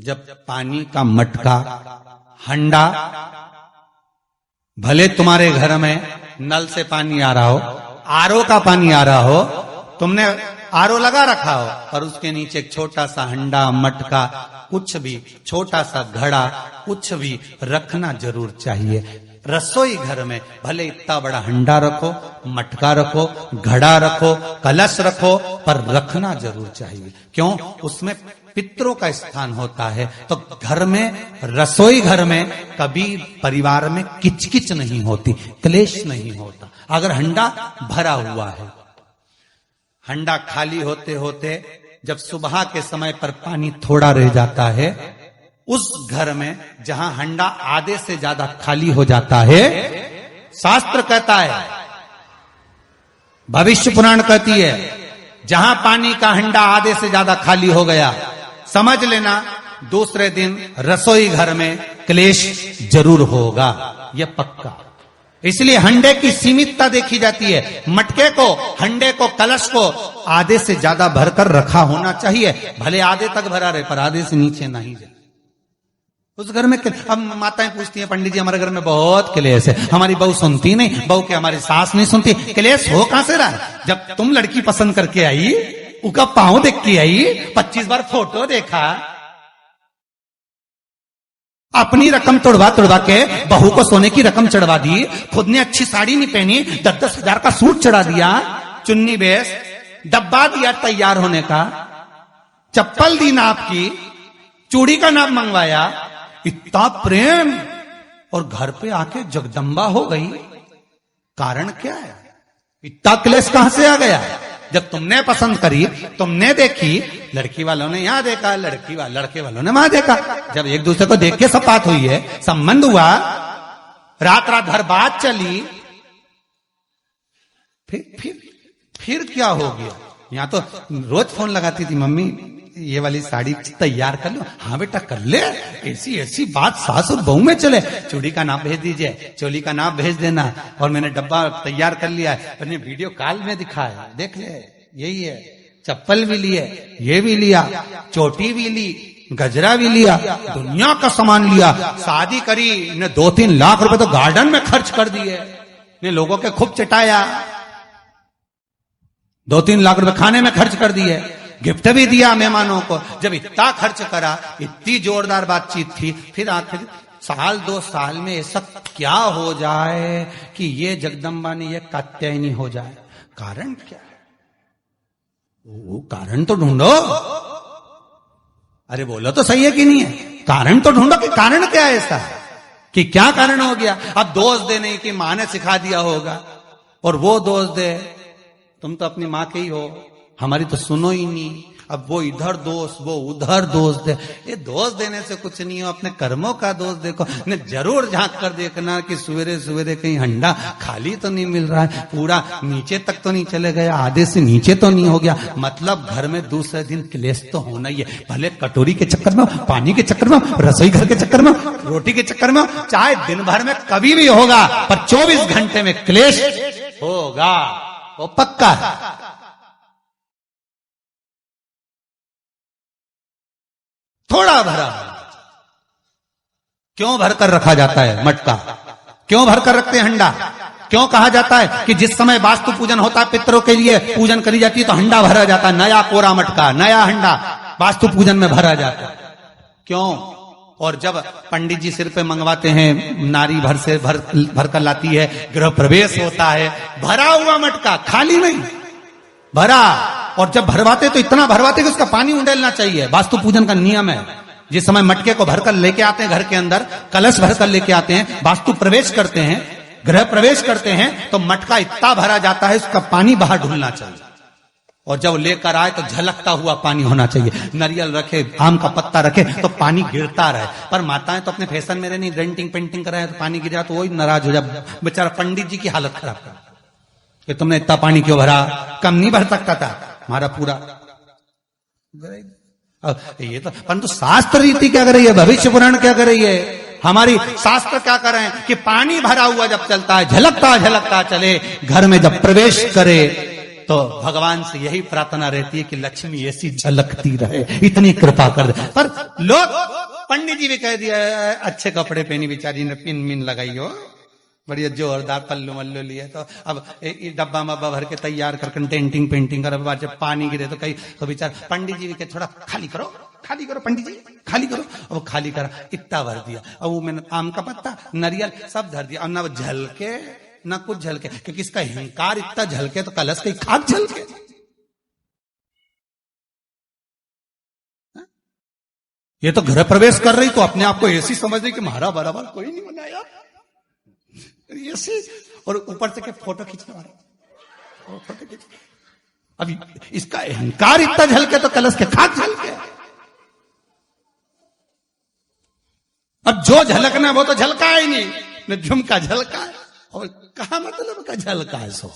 जब पानी का मटका, हंडा, भले तुम्हारे घर में नल से पानी आ रहा हो, आरओ का पानी आ रहा हो, तुमने आरओ लगा रखा हो, पर उसके नीचे एक छोटा सा हंडा, मटका, कुछ भी, छोटा सा घड़ा, कुछ भी रखना जरूर चाहिए। रसोई घर में भले इतना बड़ा हंडा रखो, मटका रखो, घड़ा रखो, कलश रखो, पर रखना जरूर चाहिए। क्यों? उसमें पितरों का स्थान होता है। तो घर में, रसोई घर में कभी परिवार में किचकिच नहीं होती, क्लेश नहीं होता। अगर हंडा भरा हुआ है, हंडा खाली होते होते जब सुबह के समय पर पानी थोड़ा रह जाता है, उस घर में जहां हंडा आधे से ज्यादा खाली हो जाता है, शास्त्र कहता है, भविष्य पुराण कहती है, जहां पानी का हंडा आधे से ज्यादा खाली हो गया, समझ लेना दूसरे दिन रसोई घर में क्लेश जरूर होगा, यह पक्का। इसलिए हंडे की सीमितता देखी जाती है। मटके को, हंडे को, कलश को आधे से ज्यादा भरकर रखा होना चाहिए। भले आधे तक भरा रहे, पर आधे से नीचे नहीं जाए। उस घर में अब माताएं पूछती हैं, पंडित जी हमारे घर में बहुत क्लेश है, हमारी बहू सुनती नहीं, बहू के हमारी सास नहीं सुनती। क्लेश हो कहां से रहा? जब तुम लड़की पसंद करके आई, उसका पांव देख के आई, 25 बार फोटो देखा, अपनी रकम तोड़वा के बहू को सोने की रकम चढ़वा दी, खुद ने अच्छी साड़ी नहीं पहनी, 10-10 हजार का सूट चढ़ा दिया, चुन्नी बेस, डब्बा दिया तैयार होने का, चप्पल दी नाप की, चूड़ी का नाप मंगवाया, इतना प्रेम, और घर पे आके जगदम्बा हो गई। कारण क्या है? इतना क्लेश कहां से आ गया? जब तुमने पसंद करी, तुमने देखी, लड़की वालों ने यहां देखा, लड़के वालों ने वहां देखा, जब एक दूसरे को देख के सब बात हुई है, संबंध हुआ, रात भर बात चली, फिर क्या हो गया? यहां तो रोज फोन लगाती थी, मम्मी ये वाली साड़ी तैयार कर लो। हाँ बेटा कर ले, ऐसी बात सास और बहू में चले। चूड़ी का नाप भेज दीजिए, चोली का नाप भेज देना, और मैंने डब्बा तैयार कर लिया है, मैंने वीडियो कॉल में दिखाया, देख ले, यही है। चप्पल भी लिए, ये भी लिया, चोटी भी ली, गजरा भी लिया, दुनिया का सामान लिया, शादी करी ने 2-3 लाख रुपए तो गार्डन में खर्च कर दिए, ने लोगों के खूब चटाया, 2-3 लाख रुपए खाने में खर्च कर दिए, गिफ्ट भी दिया मेहमानों को। जब इतना खर्च करा, इतनी जोरदार बातचीत थी, फिर आखिर 1-2 साल में ऐसा क्या हो जाए कि ये जगदम्बा ने ये कात्यायनी हो जाए? कारण क्या है? वो कारण तो ढूंढो। अरे बोलो तो सही है कि नहीं है? कारण तो ढूंढो कि कारण क्या है ऐसा, कि क्या कारण हो गया। अब दोष दे नहीं कि माँ ने सिखा दिया होगा, और वो दोष दे, तुम तो अपनी माँ के ही हो, हमारी तो सुनो ही नहीं। अब वो इधर दोष, वो उधर दोष दे। ये दोष देने से कुछ नहीं हो, अपने कर्मों का दोष देखो। ने जरूर झांक कर देखना कि सवेरे सवेरे कहीं हंडा खाली तो नहीं मिल रहा है, पूरा नीचे तक तो नहीं चले गया, आधे से नीचे तो नहीं हो गया। मतलब घर में दूसरे दिन क्लेश तो होना ही है, भले कटोरी के चक्कर में, पानी के चक्कर में, रसोई घर के चक्कर में, रोटी के चक्कर में, चाहे दिन भर में कभी भी होगा, पर 24 घंटे में क्लेश होगा, वो पक्का है। थोड़ा भरा, क्यों भरकर रखा जाता है मटका? क्यों भरकर रखते हैं हंडा? क्यों कहा जाता है कि जिस समय वास्तु पूजन होता है, पितरों के लिए पूजन करी जाती है, तो हंडा भरा जाता है, नया कोरा मटका, नया हंडा वास्तु पूजन में भरा जाता है। क्यों? और जब पंडित जी सिर पे मंगवाते हैं, नारी भर कर लाती है, गृह प्रवेश होता है, भरा हुआ मटका, खाली नहीं, भरा। और जब भरवाते तो इतना भरवाते कि उसका पानी उंडेलना चाहिए, वास्तु पूजन का नियम है। जिस समय मटके को भरकर लेके आते हैं घर के अंदर, कलश भरकर लेके आते हैं, वास्तु प्रवेश करते हैं, गृह प्रवेश करते हैं, तो मटका इतना भरा जाता है, उसका पानी बाहर ढुलना चाहिए। और जब लेकर आए तो झलकता हुआ पानी होना चाहिए। नारियल रखे, आम का पत्ता रखे, तो पानी गिरता रहे। पर माताएं तो अपने फैशन में नहीं, डेंटिंग पेंटिंग कराए तो पानी गिर जाए तो वही नाराज हो जाए, बेचारा पंडित जी की हालत खराब कर, कि तुमने इतना पानी क्यों भरा, कम नहीं भर सकता था हमारा पूरा। ये तो परंतु शास्त्र रीति क्या कर रही है, भविष्य पुराण क्या कर रही है, हमारी शास्त्र क्या कर रहे हैं कि पानी भरा हुआ जब चलता है, झलकता झलकता चले, घर में जब प्रवेश करे तो भगवान से यही प्रार्थना रहती है कि लक्ष्मी ऐसी झलकती रहे, इतनी कृपा कर दे। पर लोग, पंडित जी भी कह दिया अच्छे कपड़े पहनी बेचारी ने, पिन मिन लगाई हो, बढ़िया जोरदार पल्लू मल्लू लिए, तो अब डब्बा मब्बा भर के तैयार कर कंटेंटिंग पेंटिंग कर, अब जब पानी गिरे तो कहीं तो बेचार पंडित जी भी कहे थोड़ा खाली करो पंडित जी खाली करो। अब वो खाली करा, इतना भर दिया, अब वो मैंने आम का पत्ता नारियल सब धर दिया, और ना वो झलके ना कुछ झलके, क्योंकि इसका हिंकार इतना झलके तो कलश की खाक झलके। ये तो घर प्रवेश कर रही तो अपने आप को ऐसी समझ रही कि महारा बराबर कोई नहीं बनाया ऐसी, और ऊपर से के फोटो खींचने वाले फोटो खींच। अभी इसका अहंकार इतना झलके तो कलश के खाक झलके। अब जो झलकना वो तो झलका ही नहीं, न झुमका झलका है, और कहा मतलब का झलका है, सो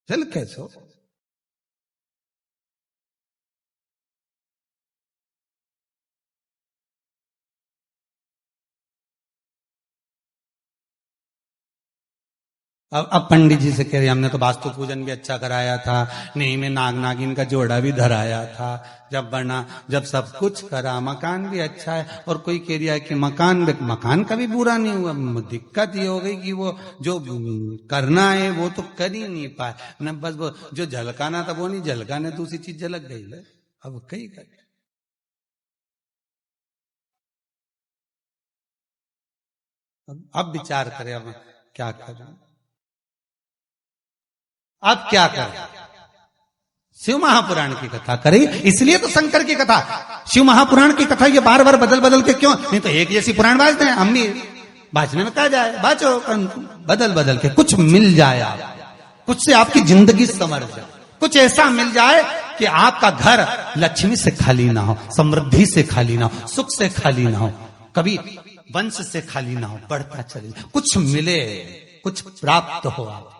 झलके सो। अब पंडित जी से कह रहे हमने तो वास्तु पूजन भी अच्छा कराया था, नहीं में नाग नागिन का जोड़ा भी धराया था, जब बना जब सब कुछ करा, मकान भी अच्छा है। और कोई कह रहा है कि मकान का भी बुरा नहीं हुआ, दिक्कत ये हो गई कि वो जो करना है वो तो कर ही नहीं पाए न, बस वो जो झलकाना था वो नहीं झलकाने, दूसरी चीज झलक गई है। अब कई कर अब विचार करें अब क्या करें, अब क्या करें। शिव महापुराण की कथा करें, इसलिए तो शंकर की कथा, शिव महापुराण की कथा ये बार बार बदल बदल के क्यों, नहीं तो एक जैसी पुराण बाजते हैं हम भी बाजने में कहा जाए, बाजो बदल बदल के कुछ मिल जाए, आप कुछ से आपकी जिंदगी संवर जाए, कुछ ऐसा मिल जाए कि आपका घर लक्ष्मी से खाली ना हो, समृद्धि से खाली ना हो, सुख से खाली ना हो, कभी वंश से खाली ना हो, बढ़ता चले, कुछ मिले, कुछ प्राप्त हो आप।